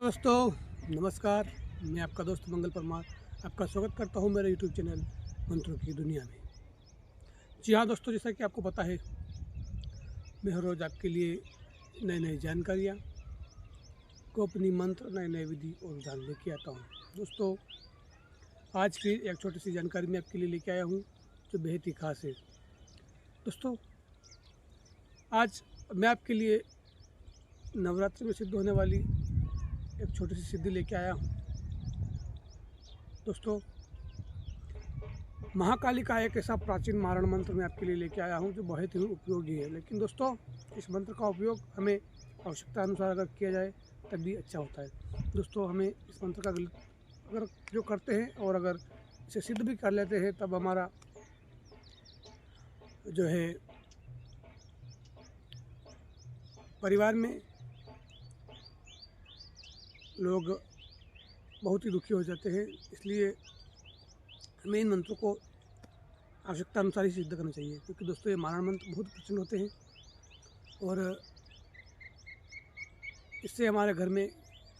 दोस्तों, नमस्कार। मैं आपका दोस्त मंगल परमार आपका स्वागत करता हूं मेरे यूट्यूब चैनल मंत्रों की दुनिया में। जी हाँ दोस्तों, जैसा कि आपको पता है, मैं हर रोज़ आपके लिए नई नई जानकारियाँ, गोपनीय मंत्र, नए नए विधि और विधान लेके आता हूँ। दोस्तों, आज फिर एक छोटी सी जानकारी मैं आपके लिए लेके आया हूँ जो बेहद ही खास है। दोस्तों, आज मैं आपके लिए नवरात्रि में सिद्ध होने वाली एक छोटी सी सिद्धि लेके आया हूँ। दोस्तों, महाकाली का एक ऐसा प्राचीन मारण मंत्र मैं आपके लिए लेके आया हूँ जो बहुत ही उपयोगी है। लेकिन दोस्तों, इस मंत्र का उपयोग हमें आवश्यकता अनुसार अगर किया जाए तब भी अच्छा होता है। दोस्तों, हमें इस मंत्र का गलत अगर जो करते हैं और अगर इसे सिद्ध भी कर लेते हैं तब हमारा जो है परिवार में लोग बहुत ही दुखी हो जाते हैं। इसलिए हमें इन मंत्रों को आवश्यकता अनुसार ही सिद्ध करना चाहिए, क्योंकि दोस्तों ये मारण मंत्र बहुत प्रचंड होते हैं और इससे हमारे घर में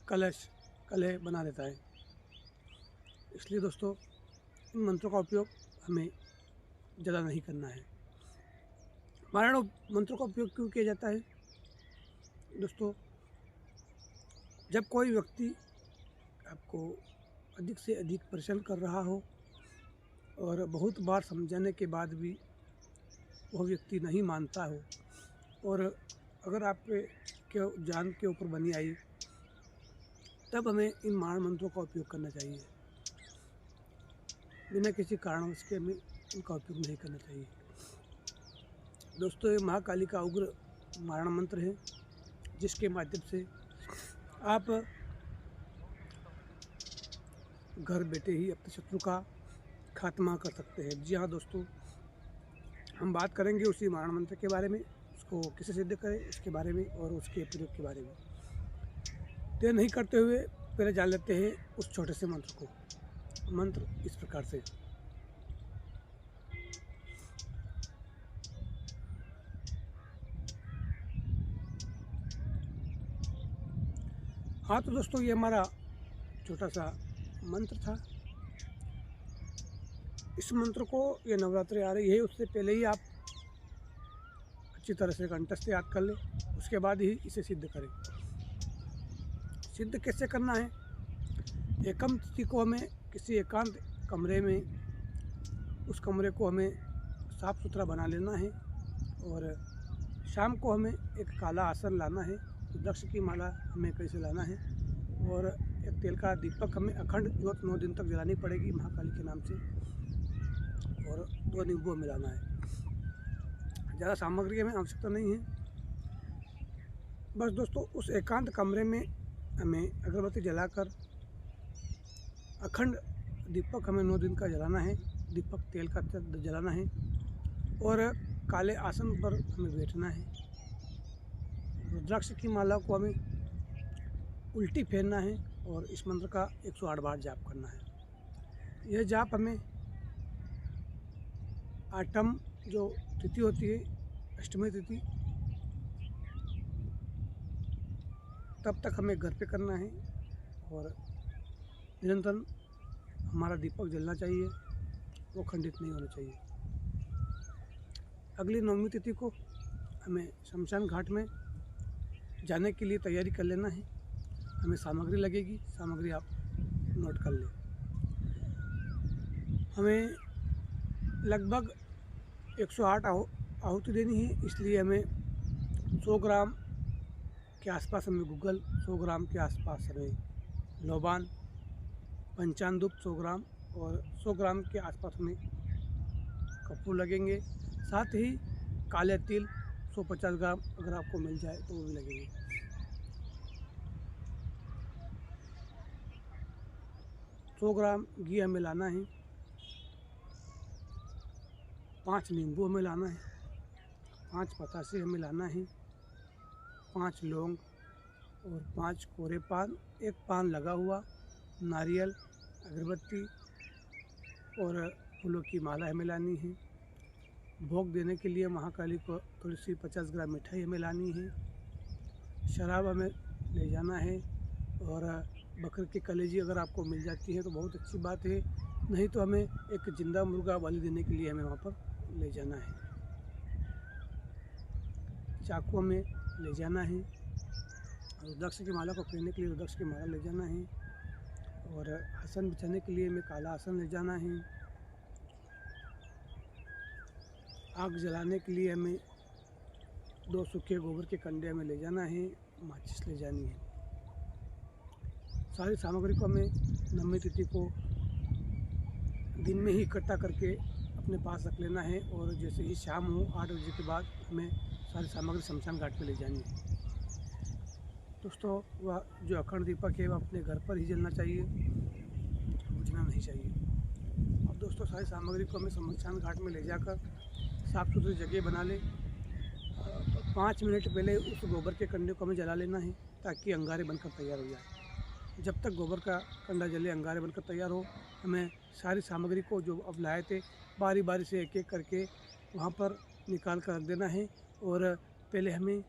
कलह बना रहता है। इसलिए दोस्तों, इन मंत्रों का उपयोग हमें ज़्यादा नहीं करना है। मारण मंत्रों का उपयोग क्यों किया जाता है? दोस्तों, जब कोई व्यक्ति आपको अधिक से अधिक परेशान कर रहा हो और बहुत बार समझाने के बाद भी वह व्यक्ति नहीं मानता हो और अगर आप पे जान के ऊपर बनी आई, तब हमें इन मारण मंत्रों का उपयोग करना चाहिए। बिना किसी कारणवश के हमें इनका उपयोग नहीं करना चाहिए। दोस्तों, ये महाकाली का उग्र मारण मंत्र है जिसके माध्यम से आप घर बैठे ही अपने शत्रु का खात्मा कर सकते हैं। जी हाँ दोस्तों, हम बात करेंगे उसी मारण मंत्र के बारे में, उसको कैसे सिद्ध करें इसके बारे में और उसके प्रयोग के बारे में। देर नहीं करते हुए पहले जान लेते हैं उस छोटे से मंत्र को। मंत्र इस प्रकार से। हाँ तो दोस्तों, ये हमारा छोटा सा मंत्र था। इस मंत्र को, ये नवरात्रि आ रही है उससे पहले ही आप अच्छी तरह से कंठस्थ याद कर लें, उसके बाद ही इसे सिद्ध करें। सिद्ध कैसे करना है? एकम तिथि को हमें किसी एकांत कमरे में, उस कमरे को हमें साफ़ सुथरा बना लेना है और शाम को हमें एक काला आसन लाना है, रुद्राक्ष की माला हमें कैसे लाना है और एक तेल का दीपक हमें अखंड ज्योत 9 दिन तक जलानी पड़ेगी महाकाली के नाम से, और 2 नींबू मिलाना है। ज़्यादा सामग्री हमें आवश्यकता नहीं है। बस दोस्तों, उस एकांत कमरे में हमें अगरबत्ती जलाकर अखंड दीपक हमें 9 दिन का जलाना है, दीपक तेल का जलाना है और काले आसन पर हमें बैठना है। रुद्राक्ष की माला को हमें उल्टी फेरना है और इस मंत्र का 108 बार जाप करना है। यह जाप हमें आठम जो तिथि होती है, अष्टमी तिथि, तब तक हमें घर पे करना है और निरंतर हमारा दीपक जलना चाहिए, वो खंडित नहीं होना चाहिए। अगली 9वीं तिथि को हमें शमशान घाट में जाने के लिए तैयारी कर लेना है। हमें सामग्री लगेगी, सामग्री आप नोट कर लें। हमें लगभग 108 आहुति देनी है, इसलिए हमें 100 ग्राम के आसपास हमें गुग्गल, 100 ग्राम के आसपास हमें लौबान, पंचामृत 100 ग्राम और 100 ग्राम के आसपास हमें कपूर लगेंगे। साथ ही काले तिल 150 ग्राम अगर आपको मिल जाए तो वो भी लगेंगे। सौ ग्राम घी हमें लाना है, 5 नींबू हमें लाना है, 5 पतासे हमें लाना है, 5 लौंग और 5 कोरे पान, 1 पान लगा हुआ, नारियल, अगरबत्ती और फूलों की माला हमें लानी है। भोग देने के लिए महाकाली को थोड़ी सी 50 ग्राम मिठाई हमें लानी है। शराब हमें ले जाना है और बकरे की कलेजी अगर आपको मिल जाती है तो बहुत अच्छी बात है, नहीं तो हमें एक ज़िंदा मुर्गा बलि देने के लिए हमें वहाँ पर ले जाना है। चाकू हमें ले जाना है, रुद्राक्ष की माला को पहनने के लिए रुद्राक्ष की माला ले जाना है, और आसन बिछाने के लिए हमें काला आसन ले जाना है। आग जलाने के लिए हमें 2 सूखे गोबर के कंडे हमें ले जाना है, माचिस ले जानी है। सारी सामग्री को हमें नवमी तिथि को दिन में ही इकट्ठा करके अपने पास रख लेना है, और जैसे ही शाम हो 8 बजे के बाद हमें सारी सामग्री शमशान घाट पे ले जानी है। दोस्तों, वह जो अखंड दीपक है वह अपने घर पर ही जलना चाहिए, बुझना नहीं चाहिए। अब दोस्तों, सारी सामग्री को हमें शमशान घाट में ले जाकर साफ़ सुथरी जगह बना ले। 5 मिनट पहले उस गोबर के कंडे को हमें जला लेना है, ताकि अंगारे बनकर तैयार हो जाए। जब तक गोबर का कंडा जले, अंगारे बनकर तैयार हो, हमें सारी सामग्री को जो अब लाए थे बारी बारी से एक एक करके वहाँ पर निकाल कर रख देना है। और पहले हमें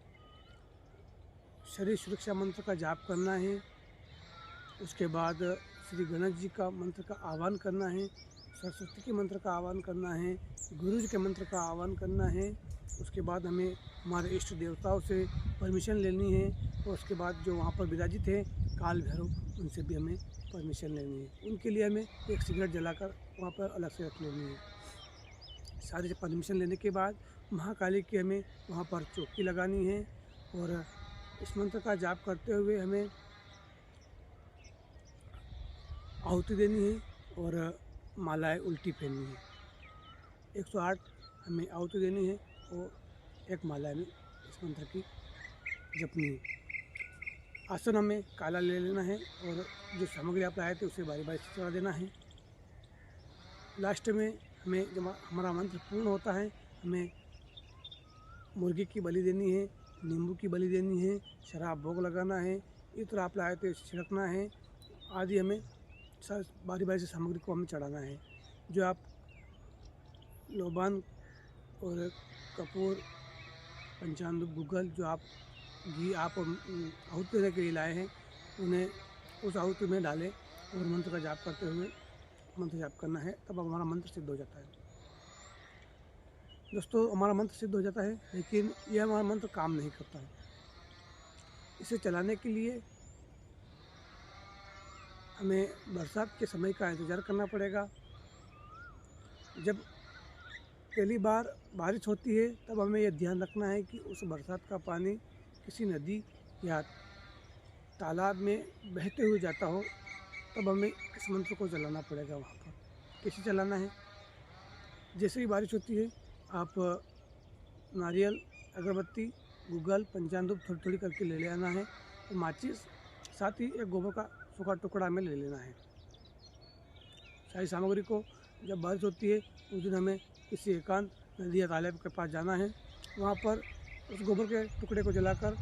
शरीर सुरक्षा मंत्र का जाप करना है, उसके बाद श्री गणेश जी का मंत्र का आह्वान करना है, सरस्वती के मंत्र का आह्वान करना है, गुरु जी के मंत्र का आह्वान करना है। उसके बाद हमें हमारे इष्ट देवताओं से परमिशन लेनी है, और उसके बाद जो वहाँ पर विराजित है काल भैरव, उनसे भी हमें परमिशन लेनी है। उनके लिए हमें एक सिगरेट जलाकर वहाँ पर अलग से रख लेनी है। सारी परमिशन लेने के बाद महाकाली की हमें वहाँ पर चौकी लगानी है, और इस मंत्र का जाप करते हुए हमें आहुति देनी है और मालाएं उल्टी पहननी है। 108 हमें आहुति देनी है और एक माला हमें इस मंत्र की जपनी है। आसन हमें काला ले लेना है, और जो सामग्री आप लाए थे उसे बारी बारी से चढ़ा देना है। लास्ट में हमें जब हमारा मंत्र पूर्ण होता है, हमें मुर्गी की बलि देनी है, नींबू की बलि देनी है, शराब भोग लगाना है, इत्र आप लाए थे छिड़कना है आदि। हमें बारी बारी से सामग्री को हमें चढ़ाना है। जो आप लोबान और कपूर, पंचामृत, गूगल, जो आप घी आप आहुति देने के लिए लाए हैं, उन्हें उस आहुति में डालें और मंत्र का जाप करते हुए मंत्र जाप करना है, तब हमारा मंत्र सिद्ध हो जाता है। दोस्तों, हमारा मंत्र सिद्ध हो जाता है, लेकिन यह हमारा मंत्र काम नहीं करता है। इसे चलाने के लिए हमें बरसात के समय का इंतज़ार करना पड़ेगा। जब पहली बार बारिश होती है तब हमें यह ध्यान रखना है कि उस बरसात का पानी किसी नदी या तालाब में बहते हुए जाता हो, तब हमें इस मंत्र को चलाना पड़ेगा। वहाँ पर कैसे चलाना है? जैसे ही बारिश होती है, आप नारियल, अगरबत्ती, गूगल, पंचामृत थोड़ी थोड़ी करके ले आना है, और माचिस, साथ ही एक गोबर का सूखा टुकड़ा हमें ले लेना है। सारी सामग्री को जब बारिश होती है उस दिन हमें किसी एकांत नदी या तालाब के पास जाना है। वहाँ पर उस गोबर के टुकड़े को जलाकर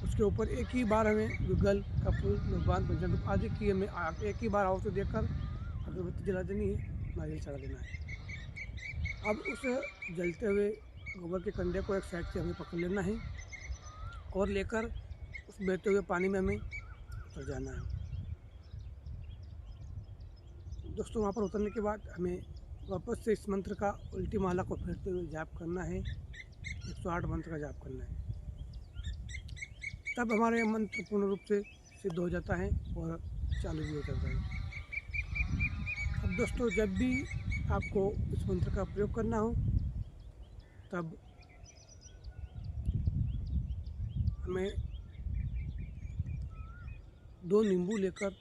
उसके ऊपर एक ही बार हमें गूगल, कपूर, लोबान, पंचामृत आदि की हमें एक ही बार आहुति देकर अगरबत्ती जला देनी है, नारियल चढ़ा देना है। अब उस जलते हुए गोबर के कंडे को एक साइड से हमें पकड़ लेना है और लेकर उस बहते हुए पानी में हमें उतर जाना है। दोस्तों, वहाँ पर उतरने के बाद हमें वापस से इस मंत्र का उल्टी माला को फेरते हुए जाप करना है, 108 मंत्र का जाप करना है। तब हमारे मंत्र पूर्ण रूप से सिद्ध हो जाता है और चालू भी हो जाता है। अब दोस्तों, जब भी आपको इस मंत्र का प्रयोग करना हो, तब हमें 2 नींबू लेकर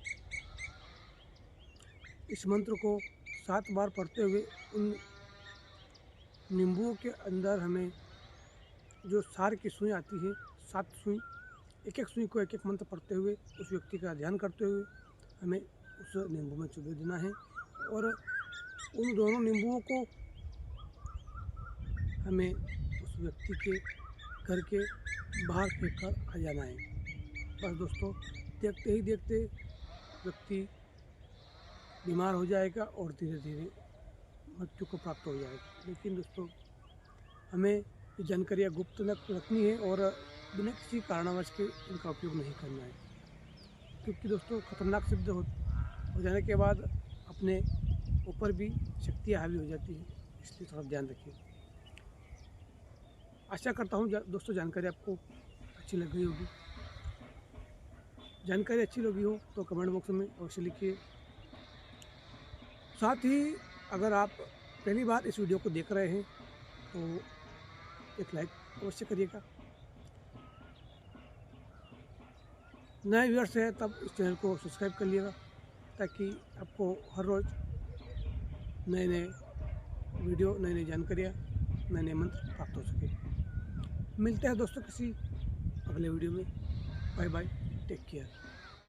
इस मंत्र को 7 बार पढ़ते हुए उन नींबुओं के अंदर हमें जो सार की सुई आती है, 7 सुई, एक एक सुई को एक एक मंत्र पढ़ते हुए उस व्यक्ति का ध्यान करते हुए हमें उस नींबू में चुबे देना है, और उन दोनों नींबुओं को हमें उस व्यक्ति के घर के बाहर फेंक कर आ जाना है। बस दोस्तों, देखते ही देखते व्यक्ति बीमार हो जाएगा और धीरे धीरे मृत्यु को प्राप्त हो जाएगा। लेकिन दोस्तों, हमें ये जानकारियाँ गुप्त रखनी है और बिना किसी कारणवश के इनका उपयोग नहीं करना है, क्योंकि दोस्तों ख़तरनाक सिद्ध हो जाने के बाद अपने ऊपर भी शक्तियाँ हावी हो जाती हैं, इसलिए थोड़ा ध्यान रखिए। आशा करता हूँ दोस्तों जानकारी आपको अच्छी लग गई होगी। जानकारी अच्छी लगी हो तो कमेंट बॉक्स में अवश्य लिखिए। साथ ही अगर आप पहली बार इस वीडियो को देख रहे हैं तो एक लाइक अवश्य करिएगा। नए व्यूअर्स हैं तब इस चैनल को सब्सक्राइब कर लिएगा, ताकि आपको हर रोज़ नए नए वीडियो, नई नई जानकारियाँ, नए नए मंत्र प्राप्त हो सके। मिलते हैं दोस्तों किसी अगले वीडियो में। Bye bye, take care.